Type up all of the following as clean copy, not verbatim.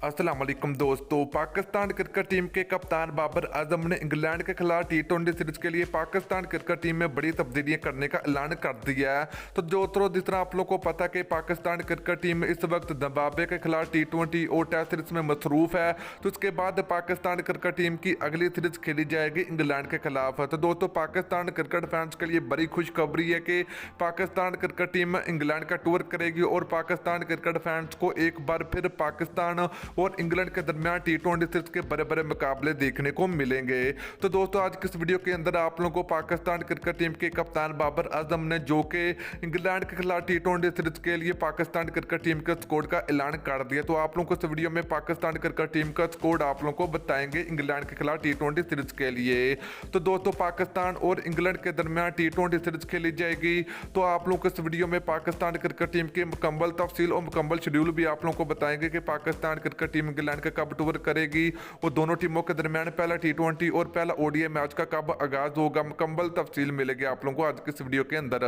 अस्सलाम वालेकुम दोस्तों। पाकिस्तान क्रिकेट टीम के कप्तान बाबर आजम ने इंग्लैंड के खिलाफ टी20 सीरीज के लिए पाकिस्तान क्रिकेट टीम में बड़ी तब्दीलियां करने का ऐलान कर दिया है। तो दोस्तों, जिस तरह आप लोगों को पता है कि पाकिस्तान क्रिकेट टीम इस वक्त जिम्बाब्वे के खिलाफ टी20 और टेस्ट सीरीज में मसरूफ है। तो उसके बाद पाकिस्तान क्रिकेट टीम की अगली सीरीज खेली जाएगी इंग्लैंड के खिलाफ। तो दोस्तों, पाकिस्तान क्रिकेट फैंस के लिए बड़ी खुशखबरी है कि पाकिस्तान क्रिकेट टीम इंग्लैंड का टूर करेगी और पाकिस्तान क्रिकेट फैंस को एक बार फिर पाकिस्तान और इंग्लैंड के दरमियान टी20 सीरीज के बड़े बड़े मुकाबले देखने को मिलेंगे। तो दोस्तों, आज किस वीडियो के अंदर आप लोगों को पाकिस्तान क्रिकेट टीम के कप्तान बाबर आजम ने, जो कि इंग्लैंड के खिलाफ टी20 सीरीज के लिए पाकिस्तान क्रिकेट टीम के स्कोर का ऐलान कर दिया। तो आप लोगों को इस वीडियो में पाकिस्तान क्रिकेट टीम का स्कोर आप लोगों को बताएंगे इंग्लैंड के खिलाफ टी20 सीरीज के लिए। तो दोस्तों, पाकिस्तान और इंग्लैंड के दरमियान टी20 सीरीज खेली जाएगी। तो आप लोगों को इस वीडियो में पाकिस्तान क्रिकेट टीम की मुकम्मल तफसील और मुकम्मल शेड्यूल भी आप लोगों को बताएंगे कि पाकिस्तान क्रिकेट टीम इंग्लैंड का कब टूर करेगी और दोनों टीमों के दरमियान पहला टी20 और पहला ओडीआई मैच का कब आगाज होगा। मुकम्मल तफसील मिलेगी आप लोगों को आज की इस वीडियो के अंदर।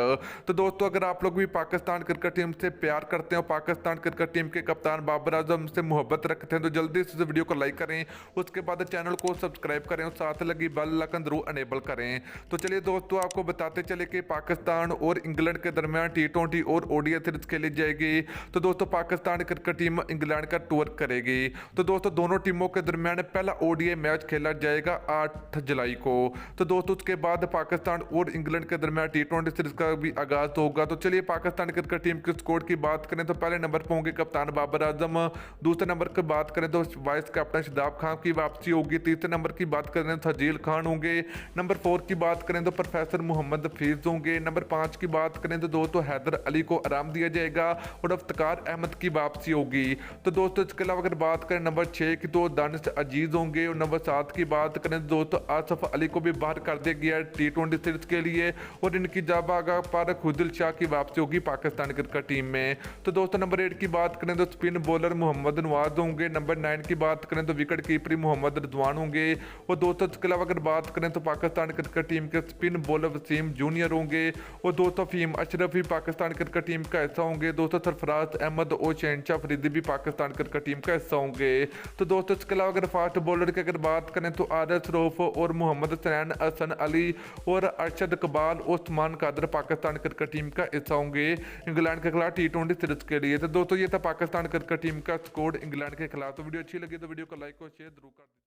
तो दोस्तों, अगर आप लोग भी पाकिस्तान क्रिकेट टीम से प्यार करते हो, पाकिस्तान क्रिकेट टीम के कप्तान बाबर आजम से मोहब्बत रखते हैं, तो जल्दी से इस वीडियो को लाइक करें, उसके बाद चैनल को सब्सक्राइब करें और साथ लगी बेल आइकन जरूर अनेबल करें। तो चलिए दोस्तों, आपको बताते चले कि पाकिस्तान और इंग्लैंड के दरमियान टी20 और ओडीआई सीरीज खेली जाएगी। तो दोस्तों, पाकिस्तान क्रिकेट टीम इंग्लैंड का टूर करेगी। तो दोस्तों, दोनों टीमों के दरमियान पहला ओडीआई मैच खेला जाएगा 8 जुलाई को। तो दोस्तों, उसके बाद पाकिस्तान और इंग्लैंड के दरमियान टी20 सीरीज का भी आगाज होगा। तो चलिए पाकिस्तान क्रिकेट टीम के स्कोर की बात करें तो पहले नंबर पर होंगे कप्तान बाबर आजम। दूसरे नंबर की बात करें तो वाइस कैप्टन शादाब खान की वापसी होगी। तीसरे नंबर की बात करें तो हजील खान होंगे। नंबर 4 की बात करें तो प्रोफेसर मोहम्मद हफीज होंगे। नंबर 5 की बात करें तो दोस्तों हैदर अली को आराम दिया जाएगा और इफ्तिकार अहमद की वापसी होगी। तो दोस्तों, इसके अलावा अगर बात करें नंबर 6 की तो दानिश अजीज होंगे और नंबर 7 की बात करें तो दोस्तों आसफ अली को भी बाहर कर दिया गया है टी20 सीरीज के लिए और इनकी जगह पर खुदिल शाह की वापसी होगी पाकिस्तान क्रिकेट टीम में। तो दोस्तों, नंबर 8 की बात करें तो स्पिन बॉलर मोहम्मद नवाज होंगे। नंबर 9 की बात करें तो विकेट कीपर मोहम्मद रिजवान होंगे और दोस्तों इसके अलावा अगर बात करें तो पाकिस्तान क्रिकेट टीम के स्पिन बॉलर वसीम जूनियर होंगे और दोस्तों फहीम अशरफ भी पाकिस्तान क्रिकेट टीम का हिस्सा होंगे। दोस्तों, सरफराज अहमद और शहनशाह फरीदी भी पाकिस्तान क्रिकेट टीम का हिस्सा होंगे। तो दोस्तों, इसके अलावा अगर फास्ट बॉलर की अगर बात करें तो आरएस रऊफ और मोहम्मद सैन हसन अली और अरशद इकबाल उस्मान कादर पाकिस्तान क्रिकेट टीम का हिस्सा होंगे इंग्लैंड के खिलाफ टी20 सीरीज के लिए। तो दोस्तों, ये था पाकिस्तान क्रिकेट टीम का स्कोर इंग्लैंड के खिलाफ। तो वीडियो अच्छी लगी तो वीडियो को लाइक और शेयर जरूर कर दें।